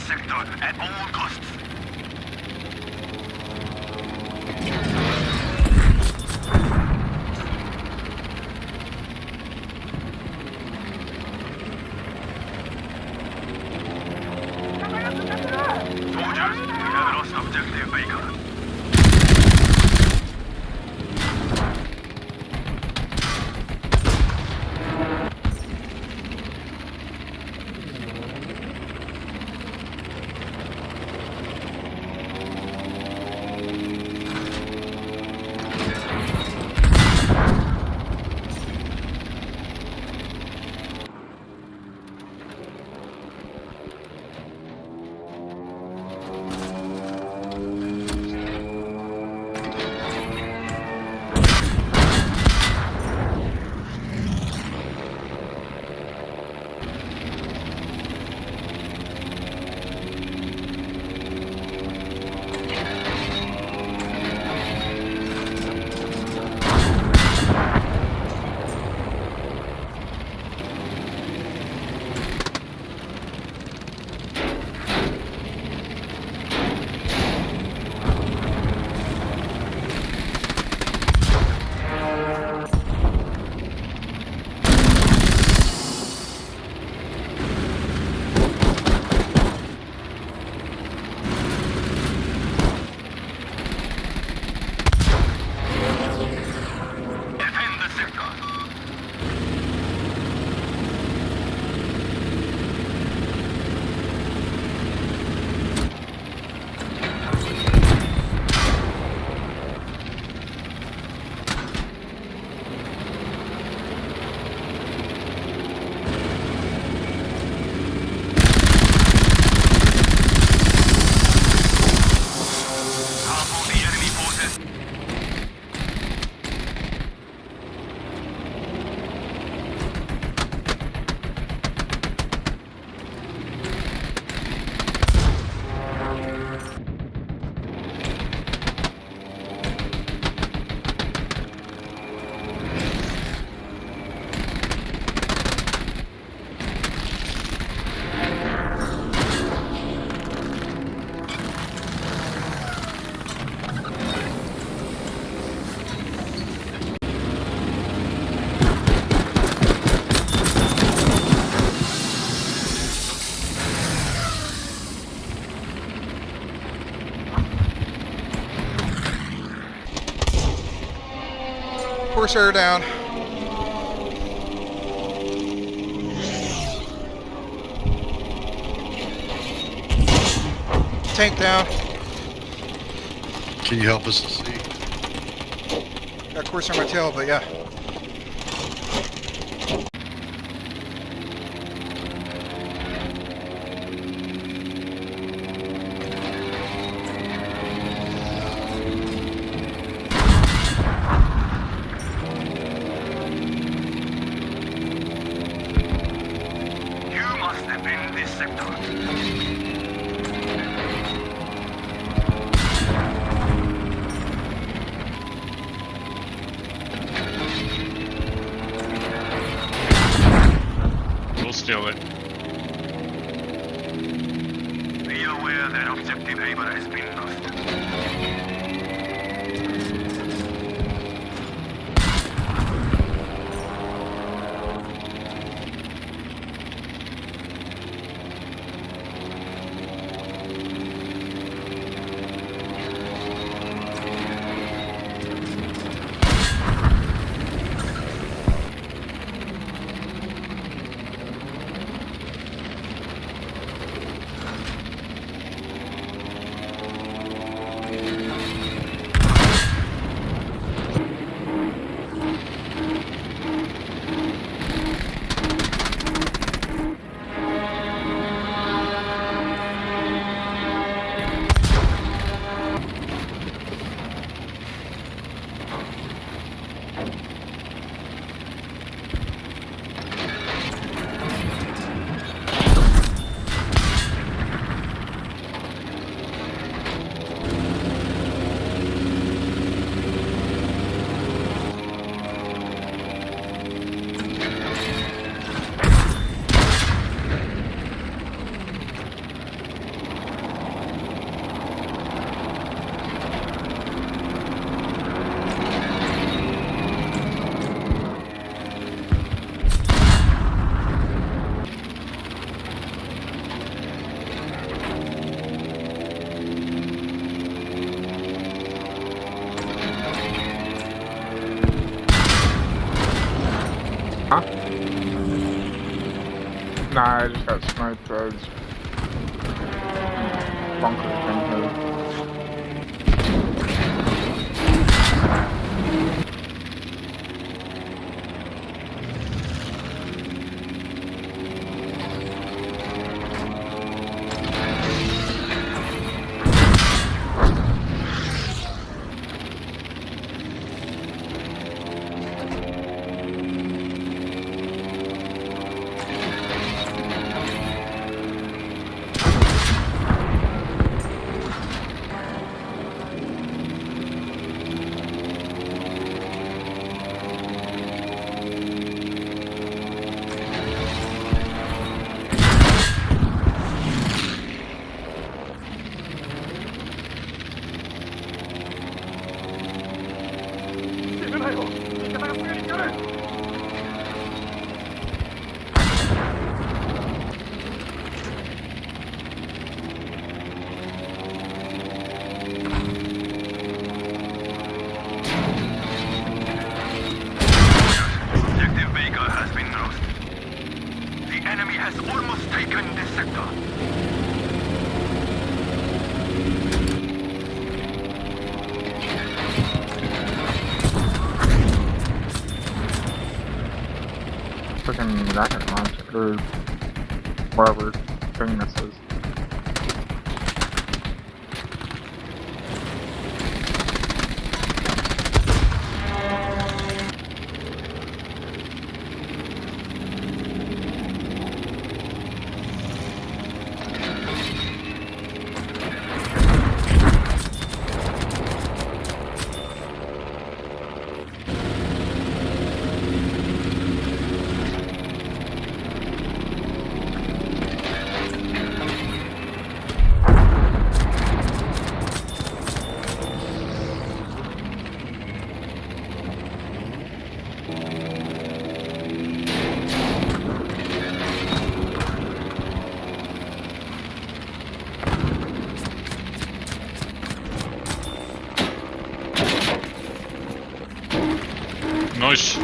sector at all costs. Soldiers, we have lost objective Baker. Corsair down. Tank down. Can you help us to see? Got Corsair on my tail, but yeah. Steal it. Be aware that objective Haber has been lost. Nah, I just got sniped by this bunker thing here. Objective Vega has been lost. The enemy has almost taken this sector. Freaking rocket launcher, or whatever thing this is. Nice.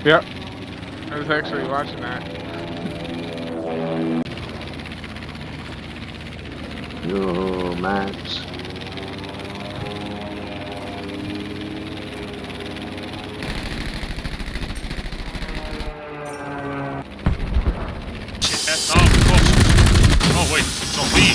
Yep, I was actually watching that. Yo, Max. Shit, oh, of course. Oh, wait, it's on me.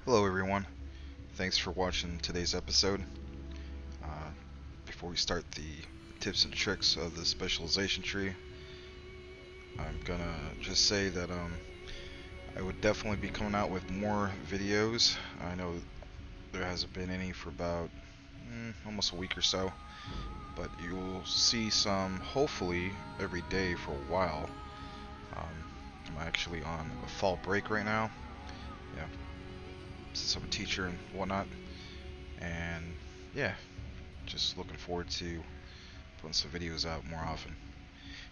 Hello everyone, thanks for watching today's episode. Before we start the tips and tricks of the specialization tree. I'm gonna just say that I would definitely be coming out with more videos. I know there hasn't been any for about almost a week or so, but you'll see some hopefully every day for a while. I'm actually on a fall break right now, yeah, since I'm a teacher and whatnot, and yeah, just looking forward to putting some videos out more often.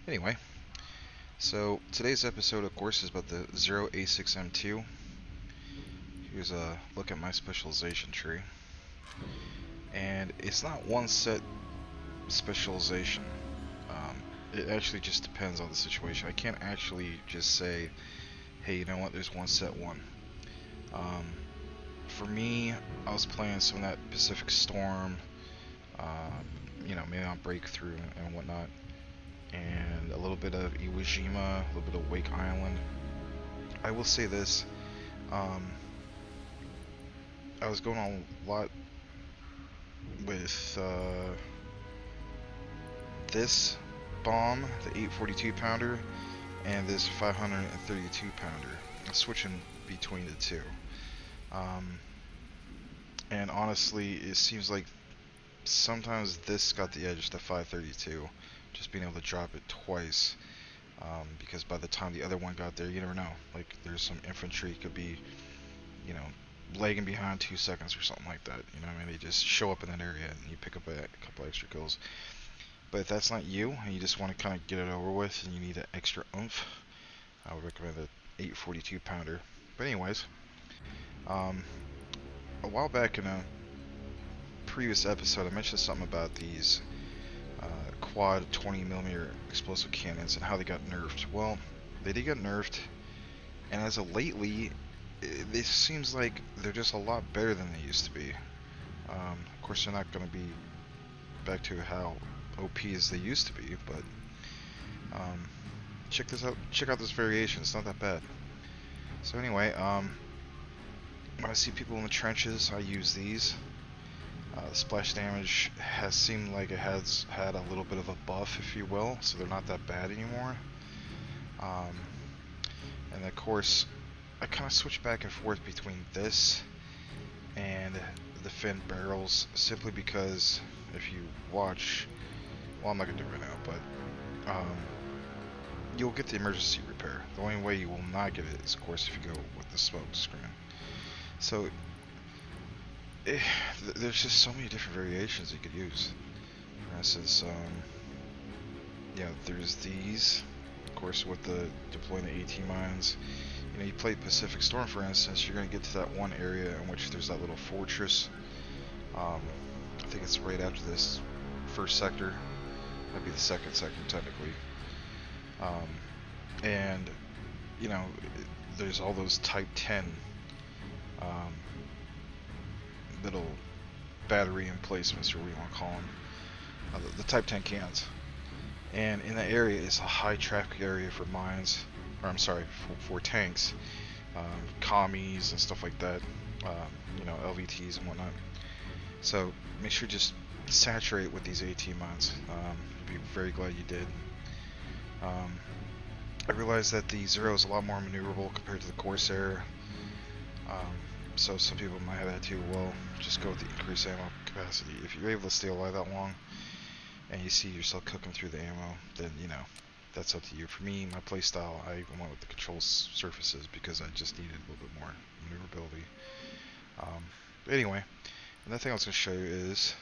Anyway, so today's episode, of course, is about the A6M2. Here's a look at my specialization tree, and it's not one set specialization. It actually just depends on the situation. I can't actually just say, hey, you know what, there's one set one. For me, I was playing some of that Pacific Storm, you know, maybe on Breakthrough and whatnot, and a little bit of Iwo Jima, a little bit of Wake Island. I will say this, I was going on a lot with this bomb, the 842 pounder, and this 532 pounder. I'm switching between the two. And honestly, it seems like sometimes this got the edge, the 532, just being able to drop it twice. Because by the time the other one got there, you never know. Like, there's some infantry could be, you know, lagging behind 2 seconds or something like that. You know what I mean? They just show up in that area and you pick up a couple extra kills. But if that's not you and you just want to kind of get it over with and you need an extra oomph, I would recommend the 842 pounder. But anyways, a while back in a previous episode, I mentioned something about these quad 20mm explosive cannons and how they got nerfed. Well, they did get nerfed, and as of lately, it seems like they're just a lot better than they used to be. Of course, they're not going to be back to how OP as they used to be, but check this out. Check out this variation. It's not that bad. So anyway, when I see people in the trenches, I use these. The splash damage has seemed like it has had a little bit of a buff, if you will, so they're not that bad anymore. And of course, I kind of switch back and forth between this and the fin barrels, simply because if you watch, well, I'm not gonna do it right now, but you'll get the emergency repair. The only way you will not get it is, of course, if you go with the smoke screen. So there's just so many different variations you could use. For instance, yeah, there's these, of course, with the deploying the AT mines. You know, you play Pacific Storm, for instance, you're going to get to that one area in which there's that little fortress. I think it's right after this first sector. That'd be the second sector, technically. And, you know, there's all those Type 10 little battery emplacements, or what you want to call them, the Type 10 cans. And in that area is a high traffic area for mines, or I'm sorry, for tanks, commies and stuff like that, you know, LVTs and whatnot. So make sure you just saturate with these AT mines. I'd be very glad you did. I realize that the Zero is a lot more maneuverable compared to the Corsair. So some people might have that too. Well, just go with the increased ammo capacity. If you're able to stay alive that long and you see yourself cooking through the ammo, then, you know, that's up to you. For me, my playstyle, I went with the control surfaces because I just needed a little bit more maneuverability. But anyway, another thing I was going to show you is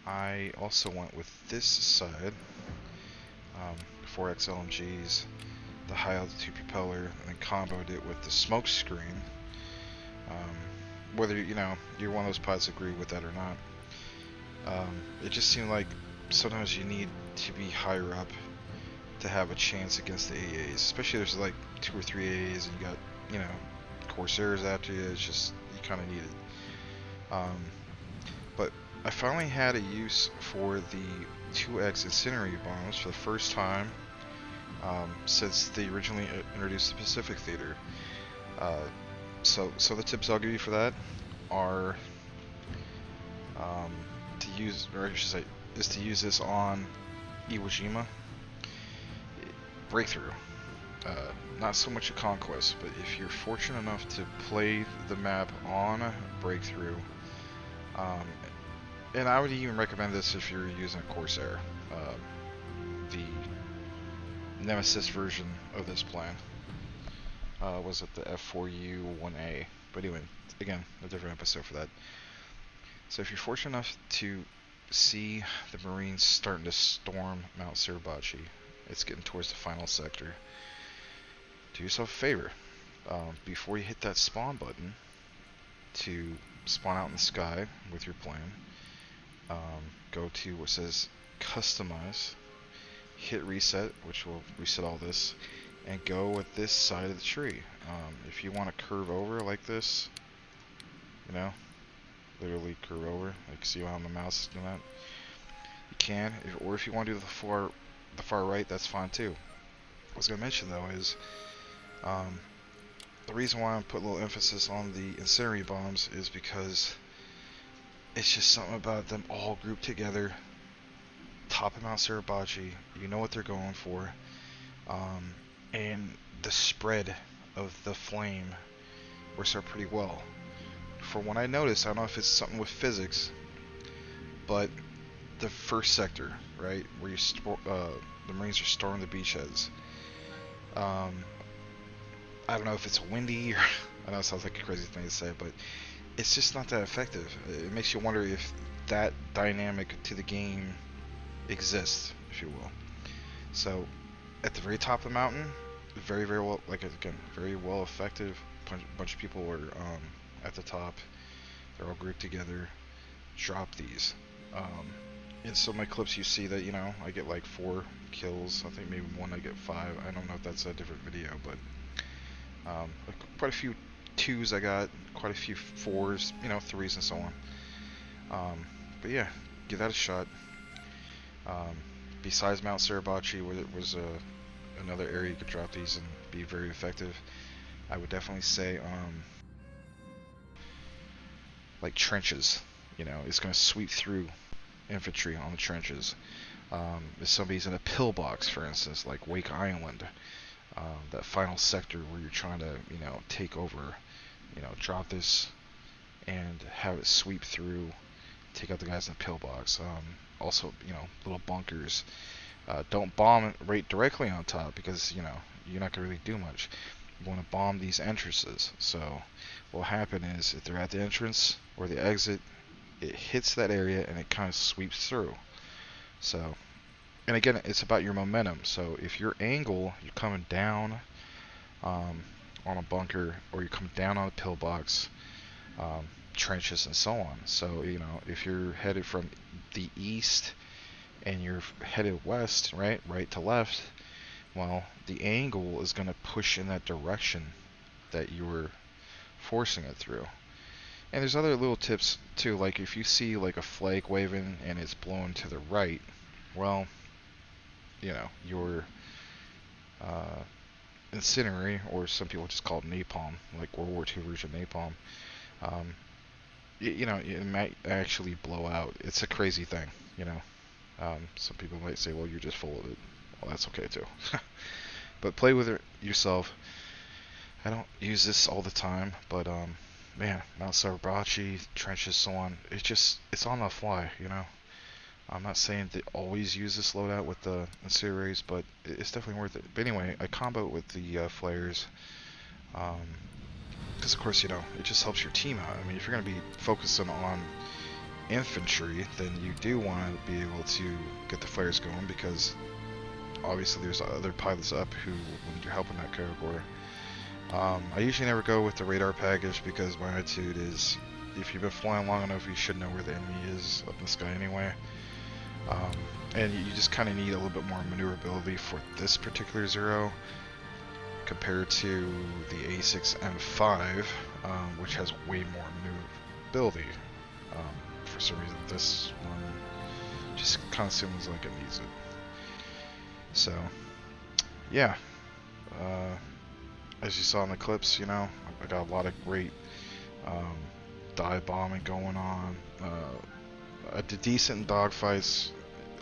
I also went with this side, 4X LMGs, the high altitude propeller, and then comboed it with the smoke screen. Whether, you know, you're one of those pilots that agree with that or not, it just seemed like sometimes you need to be higher up to have a chance against the AAs, especially there's like 2 or 3 AAs and you got, you know, Corsairs after you. It's just, you kind of need it. But I finally had a use for the 2X Incineratory Bombs for the first time since they originally introduced the Pacific Theater. So the tips I'll give you for that are to use, or I should say, is to use this on Iwo Jima. Breakthrough. Not so much a conquest, but if you're fortunate enough to play the map on Breakthrough, and I would even recommend this if you're using Corsair, the Nemesis version of this plan. Was it the F4U1A? But anyway, again, a different episode for that. So if you're fortunate enough to see the Marines starting to storm Mount Suribachi, it's getting towards the final sector, do yourself a favor. Before you hit that spawn button to spawn out in the sky with your plan, go to what says Customize, hit reset, which will reset all this, and go with this side of the tree. If you want to curve over like this, you know, literally curve over, like see how my mouse is doing that, you can. Or if you want to do the far right, that's fine too. What I was going to mention though is the reason why I'm putting a little emphasis on the Incineratory Bombs is because it's just something about them all grouped together, top of Mount Suribachi. You know what they're going for, and the spread of the flame works out pretty well. For what I noticed, I don't know if it's something with physics, but the first sector, right, where the Marines are storming the beachheads, I don't know if it's windy or I know it sounds like a crazy thing to say, but it's just not that effective. It makes you wonder if that dynamic to the game exists, if you will. So at the very top of the mountain, very well, like again, very well effective. Bunch of people were at the top. They're all grouped together. Drop these. In some of my clips, you see that, you know, I get like 4 kills. I think maybe one I get 5. I don't know if that's a different video, but quite a few 2s I got, quite a few 4s, you know, 3s and so on. But yeah, give that a shot. Besides Mount Suribachi, where it was another area you could drop these and be very effective, I would definitely say like trenches. You know, it's going to sweep through infantry on the trenches. If somebody's in a pillbox, for instance, like Wake Island, that final sector where you're trying to, you know, take over, you know, drop this and have it sweep through, take out the guys in the pillbox. Also, you know, little bunkers. Don't bomb right directly on top because, you know, you're not going to really do much. You want to bomb these entrances. So what will happen is if they're at the entrance or the exit, it hits that area and it kind of sweeps through. So, and again, it's about your momentum. So if your angle, you're coming down on a bunker, or you come down on a pillbox, trenches and so on. So, you know, if you're headed from the east and you're headed west, right to left, well, the angle is going to push in that direction that you were forcing it through. And there's other little tips too, like if you see like a flag waving and it's blowing to the right, well, you know, your incendiary, or some people just call it napalm, like World War II version napalm, you know, it might actually blow out. It's a crazy thing, you know. Some people might say, well, you're just full of it. Well, that's okay too. But play with it yourself. I don't use this all the time, but man, Mount Suribachi, trenches, so on, it's on the fly, you know. I'm not saying to always use this loadout with the incendiaries, but it's definitely worth it. But anyway, I combo it with the flares, because of course, you know, it just helps your team out. I mean, if you're going to be focusing on infantry, then you do want to be able to get the flares going, because obviously there's other pilots up who will need your help in that category. I usually never go with the radar package because my attitude is, if you've been flying long enough, you should know where the enemy is up in the sky anyway. And you just kind of need a little bit more maneuverability for this particular Zero compared to the A6M2, which has way more maneuverability. For some reason, this one just kind of seems like it needs it. So, yeah. As you saw in the clips, you know, I got a lot of great dive bombing going on. I did decent in dogfights,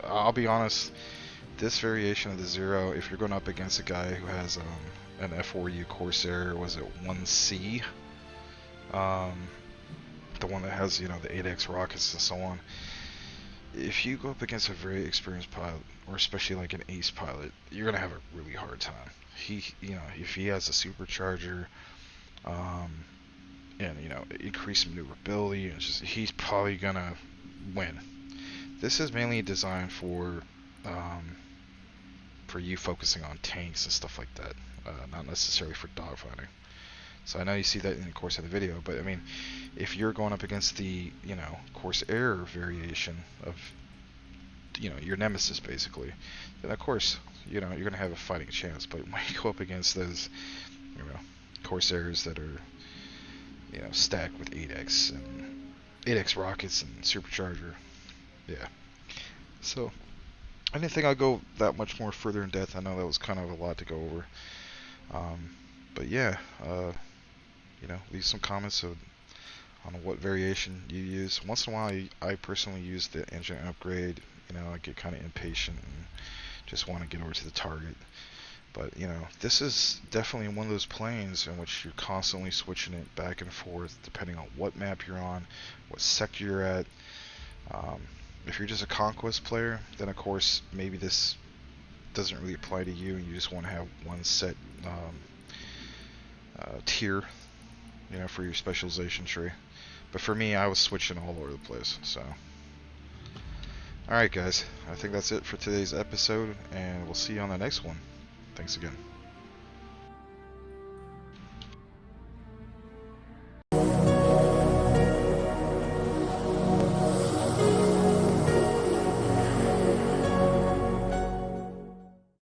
I'll be honest, this variation of the Zero, if you're going up against a guy who has an F4U Corsair, was it 1C? The one that has, you know, the 8X rockets and so on. If you go up against a very experienced pilot, or especially like an ace pilot, you're gonna have a really hard time. You know, if he has a supercharger, and you know, increased maneuverability, and just he's probably gonna win. This is mainly designed for you focusing on tanks and stuff like that, not necessarily for dogfighting. So I know you see that in the course of the video, but I mean, if you're going up against the, you know, Corsair variation of, you know, your nemesis basically, then of course, you know, you're gonna have a fighting chance. But when you go up against those, you know, Corsairs that are, you know, stacked with 8X and 8X rockets and supercharger, yeah. So I didn't think I'd go that much more further in depth. I know that was kind of a lot to go over. But yeah, you know, leave some comments on what variation you use. Once in a while, I personally use the engine upgrade. You know, I get kind of impatient and just want to get over to the target. But, you know, this is definitely one of those planes in which you're constantly switching it back and forth depending on what map you're on, what sector you're at. If you're just a Conquest player, then of course maybe this doesn't really apply to you and you just want to have one set tier, you know, for your specialization tree. But for me, I was switching all over the place. So alright guys, I think that's it for today's episode, and we'll see you on the next one. Thanks again.